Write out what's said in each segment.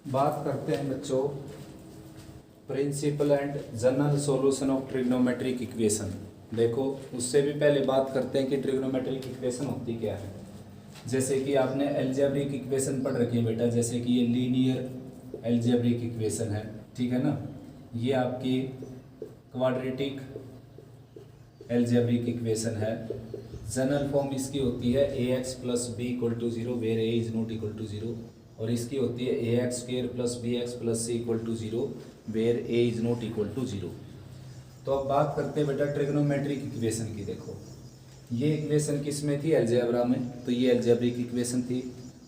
बात करते हैं बच्चों principal and general solution of trigonometric equation. देखो उससे भी पहले बात करते हैं कि ट्रिग्नोमेट्रिक इक्वेशन होती क्या है। जैसे कि आपने अलजेब्रिक इक्वेशन पढ़ रखी है बेटा, जैसे कि ये लीनियर अलजेब्रिक इक्वेशन है, ठीक है ना। ये आपकी क्वाड्रेटिक अलजेब्रिक इक्वेशन है। जनरल फॉर्म इसकी होती है a x plus b equal to zero where a is not equal to zero, और इसकी होती है a x square plus b x plus c equal to zero where a is not equal to zero. तो अब बात करते हैं बेटा ट्रिग्नोमेट्रिक इक्वेशन की। देखो ये इक्वेशन किस में थी, अलजेब्रा में, तो ये अलजेब्रिक इक्वेशन थी।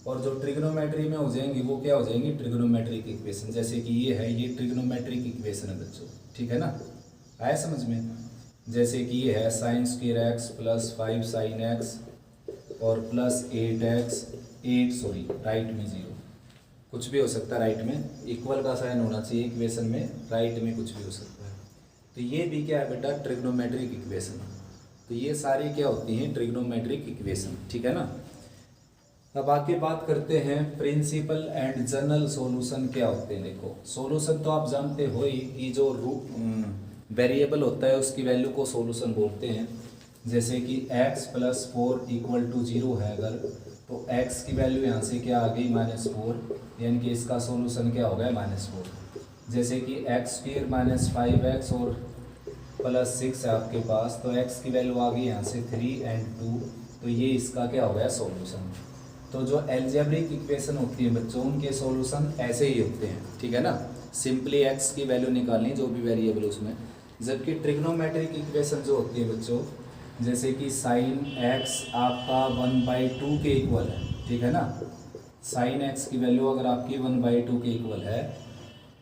और जो ट्रिग्नोमेट्री में हो जाएंगी वो क्या हो जाएंगी, ट्रिग्नोमेट्रिक इक्वेशन। जैसे कि ये है, ये ट्रिग्नोमेट्रिक इक्वेशन है बच्चों, ठीक है ना, आया समझ में। जैसे कि ये है sine square x plus 5 sine x और प्लस 8 राइट में 0, कुछ भी हो सकता है राइट में, इक्वल का साइन होना चाहिए इक्वेशन में, राइट में कुछ भी हो सकता है। तो ये भी क्या है बेटा, ट्रिग्नोमेट्रिक इक्वेशन। तो ये सारी क्या होती हैं, ट्रिग्नोमेट्रिक इक्वेशन, ठीक है ना। अब आगे बात करते हैं प्रिंसिपल एंड जनरल सॉल्यूशन क्या होते हैं। देखो सॉल्यूशन तो आप जानते हो ही कि जो वेरिएबल होता है उसकी वैल्यू को सॉल्यूशन बोलते हैं। जैसे कि x प्लस 4 इक्वल टू 0 है अगर, तो x की वैल्यू यहाँ से क्या आ गई, -4, यानी कि इसका सॉल्यूशन क्या हो गया, -4। जैसे कि एक्स स्क्वायर माइनस 5x और प्लस 6 है आपके पास, तो x की वैल्यू आ गई यहाँ से 3 और 2, तो ये इसका क्या हो गया, सॉल्यूशन। तो जो अलजेब्रिक इक्वेशन होती है बच्चों, उनके सॉल्यूशन ऐसे ही होते हैं, ठीक है ना। सिंपली x की वैल्यू निकालनी, जो भी वेरिएबल उसमें। जबकि ट्रिग्नोमेट्रिक इक्वेशन जो होती है बच्चों, जैसे कि साइन x आपका 1/2 के इक्वल है, ठीक है ना। साइन x की वैल्यू अगर आपकी 1/2 के इक्वल है,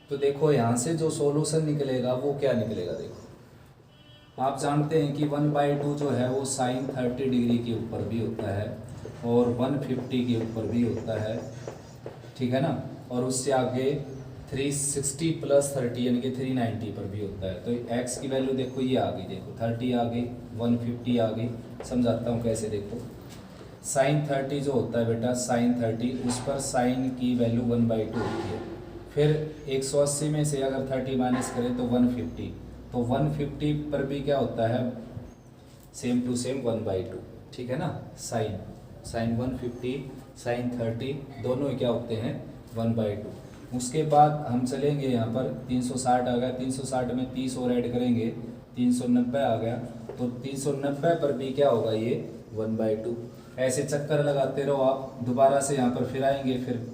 तो देखो यहाँ से जो सॉल्यूशन निकलेगा वो क्या निकलेगा। देखो आप जानते हैं कि 1/2 जो है वो साइन 30 डिग्री के ऊपर भी होता है और 150 के ऊपर भी होता है, ठीक है ना। और उससे आगे 360 प्लस 30 यानी कि 390 पर भी होता है। तो x की वैल्यू देखो ये आ गई, देखो 30 आ गई, 150 आ गई। समझाता हूँ कैसे। देखो साइन 30 जो होता है बेटा, साइन 30 उस पर साइन की वैल्यू 1/2 होती है। फिर 180 में से अगर 30 माइनस करें तो 150, तो 150 पर भी क्या होता है, सेम टू सेम 1/2, ठीक है ना। साइन 150 साइन 30 दोनों ही क्या होते हैं, 1/2। उसके बाद हम चलेंगे यहाँ पर 360 आ गया, 360 में 30 और ऐड करेंगे, 390 आ गया, तो 390 पर भी क्या होगा, ये 1/2। ऐसे चक्कर लगाते रहो आप, दोबारा से यहाँ पर फिर आएंगे, फिर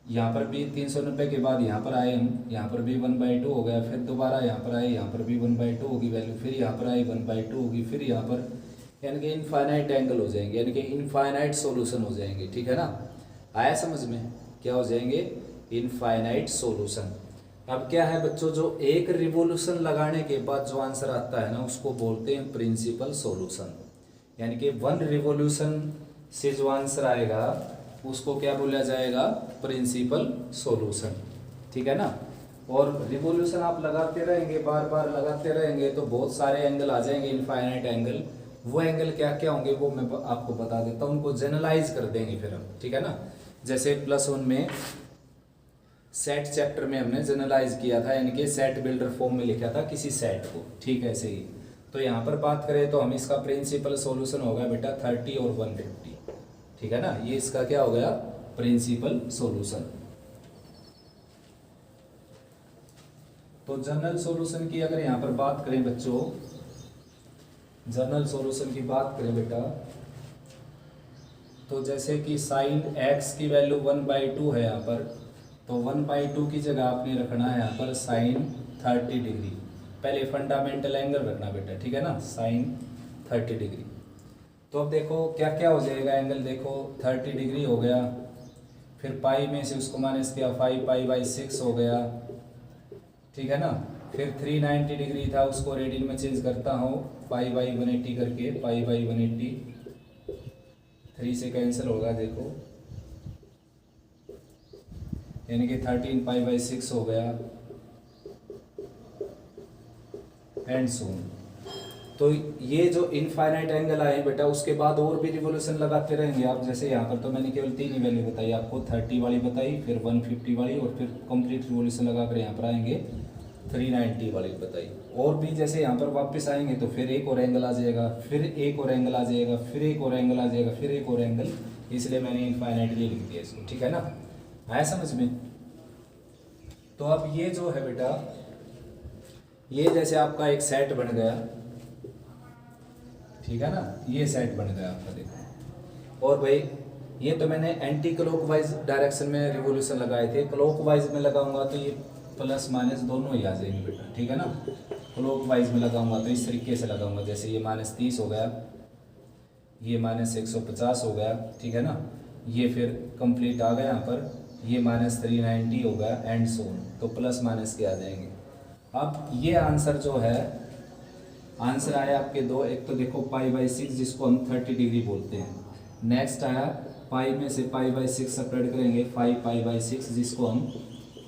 यहाँ पर भी 390 के बाद यहाँ पर आए हम, यहाँ पर भी 1/2 हो गया, फिर दोबारा यहाँ पर आए, यहाँ पर भी 1/2 होगी वैल्यू, फिर यहाँ पर आए 1/2 होगी, फिर यहाँ पर, यानी कि इनफाइनाइट एंगल हो जाएंगे, यानी कि इनफाइनाइट सॉल्यूशन हो जाएंगे, ठीक है ना। आया समझ में, क्या हो जाएंगे, इनफाइनाइट सॉल्यूशन। अब क्या है बच्चों, जो एक रिवोल्यूशन लगाने के बाद जो आंसर आता है ना, उसको बोलते हैं प्रिंसिपल सॉल्यूशन। यानी कि 1 रिवोल्यूशन से जो आंसर आएगा उसको क्या बोला जाएगा, प्रिंसिपल सॉल्यूशन, ठीक है ना। और रिवोल्यूशन आप लगाते रहेंगे, बार बार लगाते रहेंगे, तो बहुत सारे एंगल आ जाएंगे, इनफाइनाइट एंगल। वो एंगल क्या क्या होंगे वो मैं आपको बता देता हूँ, उनको जनरलाइज कर देंगे फिर हम, ठीक है ना। जैसे +1 में सेट चैप्टर में हमने जनरलाइज किया था, यानी कि सेट बिल्डर फॉर्म में लिखा था किसी सेट को, ठीक है, ऐसे ही। तो यहाँ पर बात करें तो हम इसका प्रिंसिपल सॉल्यूशन होगा बेटा 30 और 150, ठीक है ना। ये इसका क्या हो गया, प्रिंसिपल सॉल्यूशन। तो जनरल सॉल्यूशन की अगर यहाँ पर बात करें बच्चों, जनरल सॉल्यूशन की बात करें बेटा, तो जैसे कि साइन x की वैल्यू 1/2 है यहाँ पर, तो 1/2 की जगह आपने रखना है यहाँ पर साइन 30 डिग्री। पहले फंडामेंटल एंगल रखना बेटा, ठीक है ना, साइन 30 डिग्री। तो अब देखो क्या क्या हो जाएगा एंगल, देखो 30 डिग्री हो गया, फिर पाई में से उसको माइनस किया, 5π/6 हो गया, ठीक है ना। फिर 390 डिग्री था, उसको रेडियन में चेंज करता हूँ, π/180 करके, π/180, 3 से कैंसिल होगा देखो, यानी कि 13π/6 हो गया, एंड सो। तो ये जो इनफाइनाइट एंगल आए बेटा उसके बाद और भी रिवोल्यूशन लगाते रहेंगे आप। जैसे यहाँ पर तो मैंने केवल 3 ही वैल्यू बताई आपको, 30 वाली बताई, फिर 150 वाली, और फिर कंप्लीट रिवोल्यूशन लगा कर यहाँ पर आएंगे 390 वाली बताई। और भी जैसे यहाँ पर वापस आएंगे तो फिर एक और एंगल आ जाएगा, फिर एक और एंगल आ जाएगा, फिर एक और एंगल आ जाएगा, फिर एक और एंगल, इसलिए मैंने इनफाइनाइटली लिख दिया इसको। ठीक है ना, आया समझ में। तो अब ये जो है बेटा, ये जैसे आपका एक सेट बन गया, ठीक है ना, ये सेट बन गया आपका, देखो। और भाई ये तो मैंने एंटी क्लॉकवाइज डायरेक्शन में रिवोल्यूशन लगाए थे, क्लॉकवाइज में लगाऊंगा तो ये प्लस माइनस दोनों ही आ जाएंगे बेटा। ठीक है ना, क्लॉकवाइज में लगाऊंगा तो इस तरीके से लगाऊंगा, जैसे ये -30 हो गया, ये -150 हो गया, ठीक है ना, ये फिर कंप्लीट आ गया यहाँ पर, ये -390 हो गया, एंड सो ऑन। तो प्लस माइनस के आ जाएंगे। अब ये आंसर जो है, आंसर आया आपके दो, एक तो देखो π/6 जिसको हम 30 डिग्री बोलते हैं, नेक्स्ट आया पाई में से π/6 सेपरेट करेंगे 5π/6 जिसको हम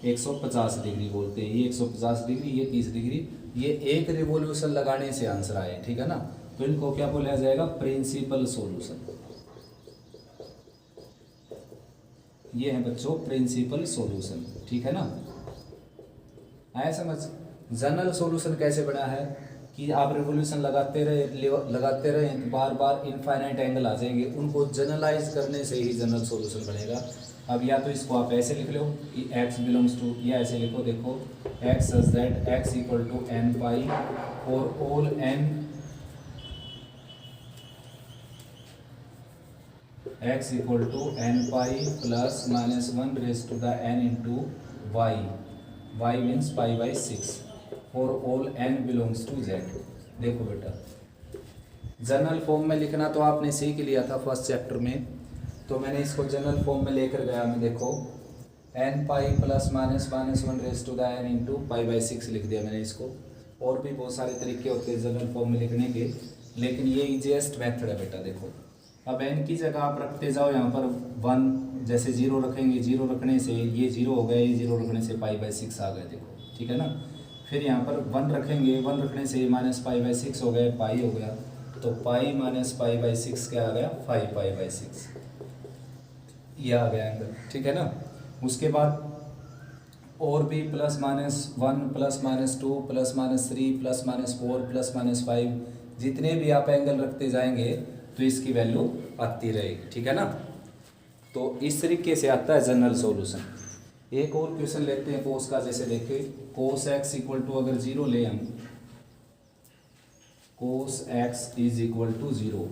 150 डिग्री बोलते हैं। ये 150 डिग्री, ये 30 डिग्री, ये एक रिवोल्यूशन लगाने से आंसर आए। ठीक है ना, तो इनको क्या बोला जाएगा, प्रिंसिपल सॉल्यूशन। ये है बच्चों प्रिंसिपल सॉल्यूशन। ठीक है ना, आया समझ। जनरल सॉल्यूशन कैसे बना है कि आप रिवोल्यूशन लगाते रहे तो बार बार इनफाइनाइट एंगल आ जाएंगे, उनको जनरलाइज करने से ही जनरल सॉल्यूशन बनेगा। अब या तो इसको आप ऐसे लिख लो कि x बिलोंग्स टू, या ऐसे लिखो, देखो x such that x equal to n pi for all n, x equal to n pi plus -1 raise to the n into y, y means π/6 for all n belongs to z। देखो बेटा, general form में लिखना तो आपने सीख लिया था first chapter में, तो मैंने इसको जनरल फॉर्म में लेकर गया मैं। देखो n pi plus -1 raise to the n into π/6 लिख दिया मैंने इसको। और भी बहुत सारे तरीके होते हैं जनरल फॉर्म में लिखने के, लेकिन ये इजीएस्ट मेथड है बेटा। देखो अब n की जगह आप रखते जाओ, यहाँ पर 1 जैसे 0 रखेंगे, 0 रखने से ये 0 हो गया, ये 0 रखने से π/6 आ गया, देखो। ठीक है ना, फिर यहाँ पर 1 रखेंगे, 1 रखने से -π/6 हो गया, पाई हो गया, तो पाई -π/6 क्या आ गया, 5π/6, यह आ गया एंगल। ठीक है ना, उसके बाद और भी +-1 +-2 +-3 +-4 +-5, जितने भी आप एंगल रखते जाएंगे तो इसकी वैल्यू आती रहेगी। ठीक है ना, तो इस तरीके से आता है जनरल सॉल्यूशन। एक और क्वेश्चन लेते हैं कोस का, जैसे देखिए कोस x इक्वल टू, अगर 0 ले हम, cos x is equal to 0,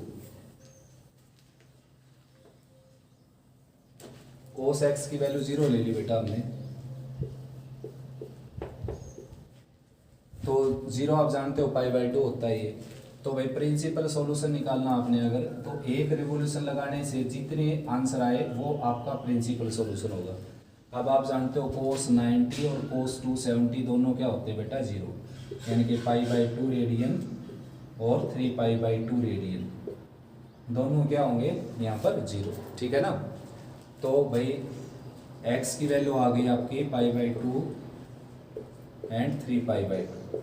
cos x की वैल्यू 0 ले ली बेटा हमने, तो 0 आप जानते हो π/2 होता है ये। तो भाई प्रिंसिपल सॉल्यूशन निकालना आपने अगर, तो एक रिवोल्यूशन लगाने से जितने आंसर आए वो आपका प्रिंसिपल सॉल्यूशन होगा। अब आप जानते हो कोस 90 और कोस 270 दोनों क्या होते हैं बेटा, 0, यानी कि π/2 रेडियन और 3π/2 रेडियन दोनों क्या होंगे यहाँ पर 0। ठीक है ना, तो भाई x की वैल्यू आ गई आपकी π/2 एंड 3π/2,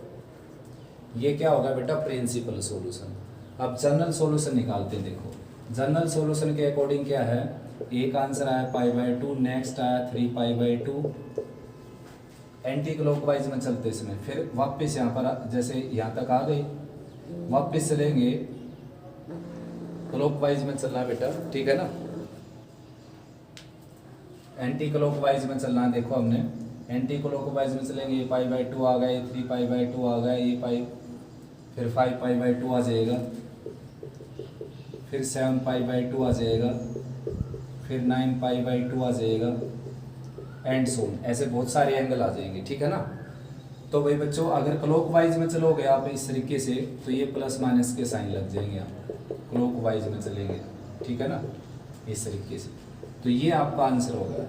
ये क्या होगा बेटा, प्रिंसिपल सॉल्यूशन। अब जनरल सॉल्यूशन निकालते हैं। देखो जनरल सॉल्यूशन के अकॉर्डिंग क्या है, एक आंसर आया π/2, नेक्स्ट आया 3π/2, एंटी क्लॉकवाइज में चलते समय, फिर वापस यहाँ पर जैसे यहाँ तक आ गई, वापस चलेंगे क्लॉकवाइज में चलना बेटा। ठीक है ना, एंटी क्लॉकवाइज में चलना, देखो हमने एंटी क्लॉकवाइज में चलेंगे, π/2 आ गए, 3π/2 आ गए, ये पाई, फिर 5π/2 आ जाएगा, फिर 7π/2 आ जाएगा, फिर 9π/2 आ जाएगा, एंड सो ऑन, ऐसे बहुत सारे एंगल आ जाएंगे। ठीक है ना, तो भाई बच्चों अगर क्लॉकवाइज में चलोगे आप इस तरीके से, तो ये +- के साइन लग जाएंगे आप क्लॉकवाइज में चलेंगे। ठीक है ना, इस तरीके से, तो ये आपका आंसर होगा।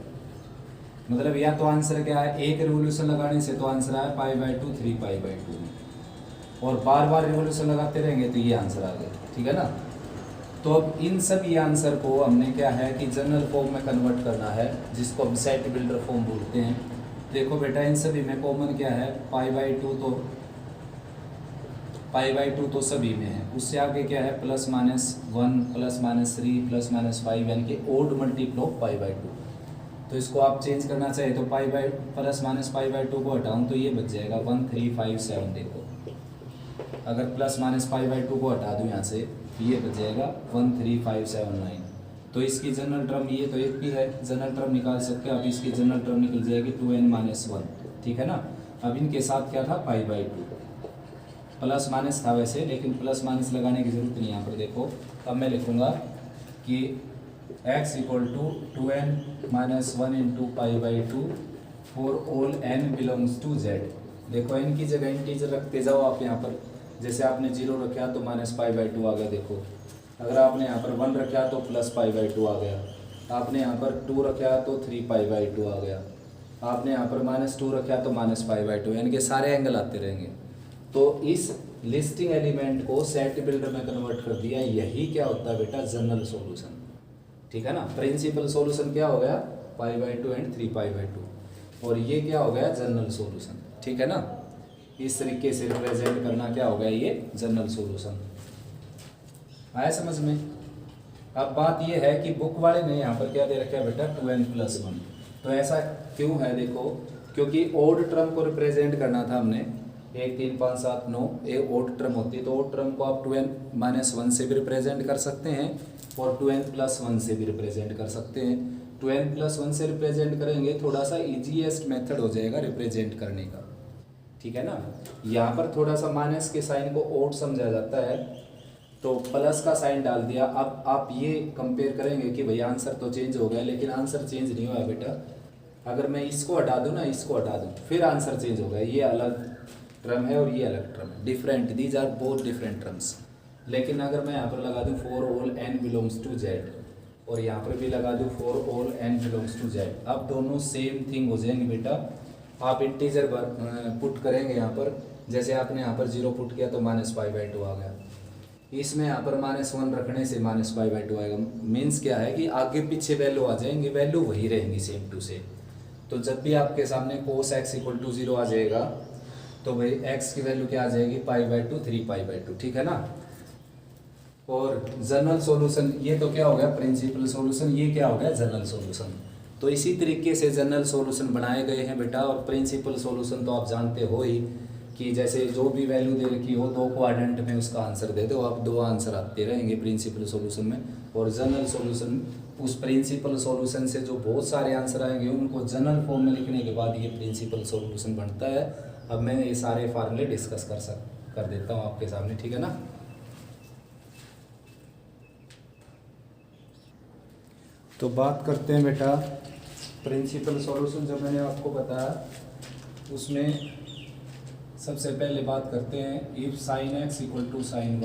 मतलब या तो आंसर क्या है, एक रिवोल्यूशन लगाने से तो आंसर आया π/2 3π/2 में, और बार बार रिवोल्यूशन लगाते रहेंगे तो ये आंसर आ गया। ठीक है ना, तो अब इन सभी आंसर को हमने क्या है कि जनरल फॉर्म में कन्वर्ट करना है, जिसको हम सेट बिल्डर फॉर्म बोलते हैं। देखो बेटा इन सभी में कॉमन क्या है, π/2 तो π/2 तो सभी में है। उससे आगे क्या है, +-1 +-3 +-5 यानी कि ओड मल्टीपल ऑफ π/2। तो इसको आप चेंज करना चाहिए तो +-π/2 को हटाऊँ तो ये बच जाएगा 1357। देखो अगर +-π/2 को हटा दूँ यहाँ से तो ये बच जाएगा 13579। तो इसकी जनरल टर्म ये तो एक भी है, जनरल टर्म निकाल सकते हैं। अब इसकी जनरल टर्म निकल जाएगी 2n-1, ठीक है ना। अब इनके साथ क्या था, π/2 प्लस माइनस था वैसे, लेकिन प्लस माइनस लगाने की जरूरत नहीं यहाँ पर। देखो अब मैं लिखूँगा कि x = 2n-1 × π/2 for all n belongs to z। देखो n की जगह इंटीजर रखते जाओ आप यहाँ पर। जैसे आपने 0 रखा तो -π/2 आ गया। देखो अगर आपने यहाँ पर 1 रखा तो +π/2 आ गया। आपने यहाँ पर 2 रखा तो 3π/2 आ गया। आपने यहाँ पर -2 रखा तो -π/2, यानी कि सारे एंगल आते रहेंगे। तो इस लिस्टिंग एलिमेंट को सेट बिल्डर में कन्वर्ट कर दिया। यही क्या होता है बेटा, जनरल सॉल्यूशन, ठीक है ना। प्रिंसिपल सॉल्यूशन क्या हो गया, π/2 एंड 3π/2, और ये क्या हो गया, जनरल सॉल्यूशन, ठीक है ना। इस तरीके से रिप्रेजेंट करना क्या हो गया, ये जनरल सॉल्यूशन। आया समझ में। अब बात ये है कि बुक वाले ने यहाँ पर क्या दे रखा है बेटा, 2n+1। तो ऐसा क्यों है, देखो क्योंकि ओड टर्म को रिप्रेजेंट करना था हमने। 1 3 5 7 9 एक ओड टर्म होती है, तो ओड टर्म को आप 2n-1 से भी रिप्रेजेंट कर सकते हैं और 2n+1 से भी रिप्रेजेंट कर सकते हैं। 2n+1 से रिप्रेजेंट करेंगे, थोड़ा सा इजीएस्ट मेथड हो जाएगा रिप्रेजेंट करने का, ठीक है ना। यहाँ पर थोड़ा सा माइनस के साइन को ओड समझा जाता है, तो प्लस का साइन डाल दिया। अब आप ये कंपेयर करेंगे कि भैया आंसर तो चेंज हो गया, लेकिन आंसर चेंज नहीं हुआ बेटा। अगर मैं इसको हटा दूँ ना, इसको हटा दूँ, फिर आंसर चेंज हो गया। ये अलग टर्म है और ये अलग टर्म है, different, these are both different terms. लेकिन अगर मैं यहाँ पर लगा दूँ for all n belongs to z, और यहाँ पर भी लगा दूँ for all n belongs to z, अब दोनों सेम थिंग हो जाएंगे बेटा। आप इंटीजर पुट करेंगे यहाँ पर, जैसे आपने यहाँ पर 0 पुट किया तो -π/2 आ गया। इसमें यहाँ पर -1 रखने से -π/2 आएगा। मीन्स क्या है कि आगे पीछे वैल्यू आ जाएंगे, वैल्यू वही रहेंगी सेम टू सेम। तो जब भी आपके सामने cos x = 0 आ जाएगा तो भाई x की वैल्यू क्या आ जाएगी, π/2 3π/2, ठीक है ना। और जनरल सॉल्यूशन, ये तो क्या हो गया प्रिंसिपल सॉल्यूशन, ये क्या हो गया जनरल सॉल्यूशन। तो इसी तरीके से जनरल सॉल्यूशन बनाए गए हैं बेटा। और प्रिंसिपल सॉल्यूशन तो आप जानते हो ही कि जैसे जो भी वैल्यू दे रखी हो, 2 क्वाड्रेंट में उसका आंसर दे दो, आप 2 आंसर आते रहेंगे प्रिंसिपल सॉल्यूशन में। और जनरल सॉल्यूशन, उस प्रिंसिपल सॉल्यूशन से जो बहुत सारे आंसर आएंगे उनको जनरल फॉर्म में लिखने के बाद ये प्रिंसिपल सॉल्यूशन बनता है। अब मैं ये सारे फार्मूले डिस्कस कर देता हूँ आपके सामने, ठीक है ना। तो बात करते हैं बेटा प्रिंसिपल सॉल्यूशन। जो मैंने आपको बताया उसमें सबसे पहले बात करते हैं, if sin x = sin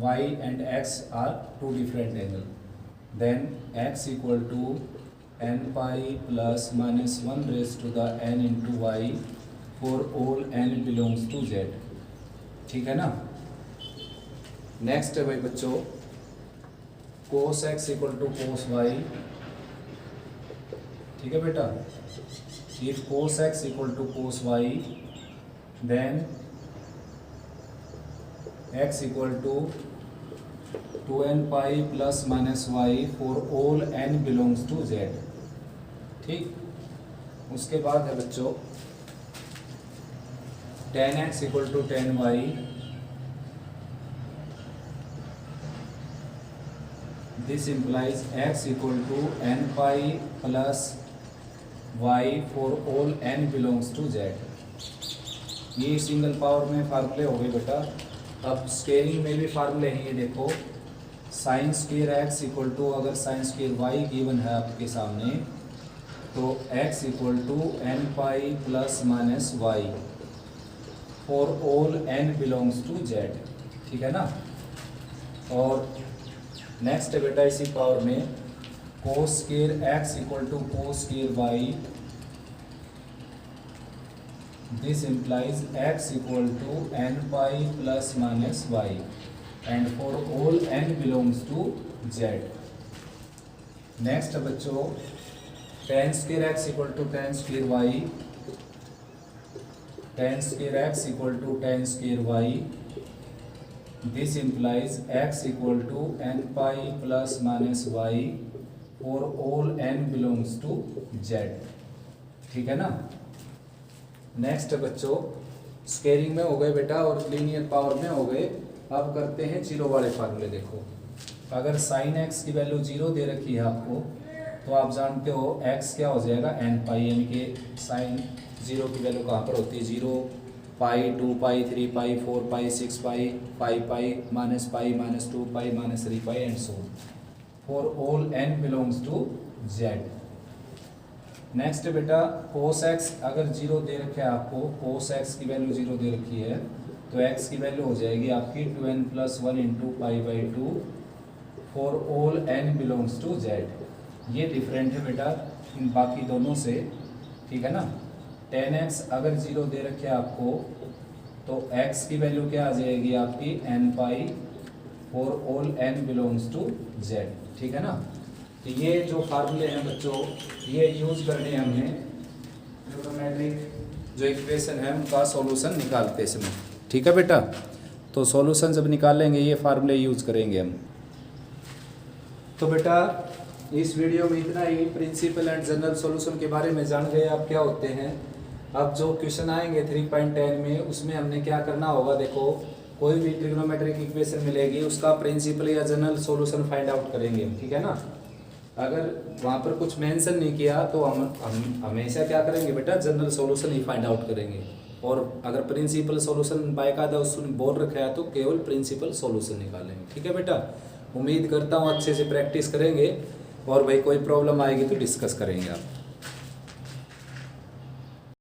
y and x are 2 different angle, then x = n(pi + -1 raised to the n into y for all n belongs to z, ठीक है ना। नेक्स्ट है भाई बच्चों, cos x = cos y, ठीक है बेटा। If cos x = cos y, then x = 2n(pi + -y for all n belongs to z, ठीक। उसके बाद है बच्चों tan x = tan y, this implies x = n(pi + y for all n belongs to z। ये single power में फार्मूले हो गए बेटा। अब स्केलिंग में भी फार्मूले हैं, ये देखो sin² x = अगर sin² y गिवन है आपके सामने तो x = n(pi + -y for all n belongs to z, ठीक है ना। और नेक्स्ट है बेटा इसी पावर में cos² x = cos² y, this implies x = n(pi + -y and for all n belongs to z। Next है बच्चों tan² x = tan² y, tan square x equal to tan square y. This implies x equal to n pi plus minus y for all n belongs to z. ठीक है ना। Next बच्चों, squaring में हो गए बेटा और लीनियर पावर में हो गए। अब करते हैं जीरो वाले फार्मूले। देखो, अगर साइन एक्स की वैल्यू जीरो दे रखी है आपको, तो आप जानते हो एक्स क्या हो जाएगा एन पाई, यानी कि साइन जीरो की वैल्यू कहाँ पर होती है, zero, pi, 2 pi, 3 pi, 4 pi, 6 pi, 5 pi, minus 2 pi, minus 3 pi and so for all N belongs to Z. Next बेटा, कोस एक्स अगर जीरो दे रखे है आपको, कोस एक्स की वैल्यू जीरो दे रखी है, तो एक्स की वैल्यू हो जाएगी आपकी 2n + 1 × π/2 for all n belongs to z। ये डिफरेंट है बेटा इन बाकी दोनों से, ठीक है ना। tan x अगर जीरो दे रखे है आपको, तो x की वैल्यू क्या आ जाएगी आपकी n pi for all n belongs to z, ठीक है ना। तो ये जो फार्मूले हैं बच्चों, ये यूज़ करने हैं हमने ट्रिग्नोमेट्रिक जो इक्वेशन है उनका सॉल्यूशन निकालते इसमें, ठीक है बेटा। तो सॉल्यूशन जब निकालेंगे ये फार्मूले यूज़ करेंगे हम। तो बेटा इस वीडियो में इतना ही। प्रिंसिपल एंड जनरल सॉल्यूशन के बारे में जान गए आप क्या होते हैं। अब जो क्वेश्चन आएंगे 3.10 में, उसमें हमने क्या करना होगा, देखो कोई भी ट्रिग्नोमेट्रिक इक्वेशन मिलेगी उसका प्रिंसिपल या जनरल सॉल्यूशन फाइंड आउट करेंगे, ठीक है ना। अगर वहाँ पर कुछ मेंशन नहीं किया तो हम हमेशा क्या करेंगे बेटा, जनरल सॉल्यूशन ही फाइंड आउट करेंगे। और अगर प्रिंसिपल सॉल्यूशन बाकायदा उसने बोल रखा है तो केवल प्रिंसिपल सॉल्यूशन निकालेंगे, ठीक है बेटा। उम्मीद करता हूँ अच्छे से प्रैक्टिस करेंगे और भाई कोई प्रॉब्लम आएगी तो डिस्कस करेंगे आप।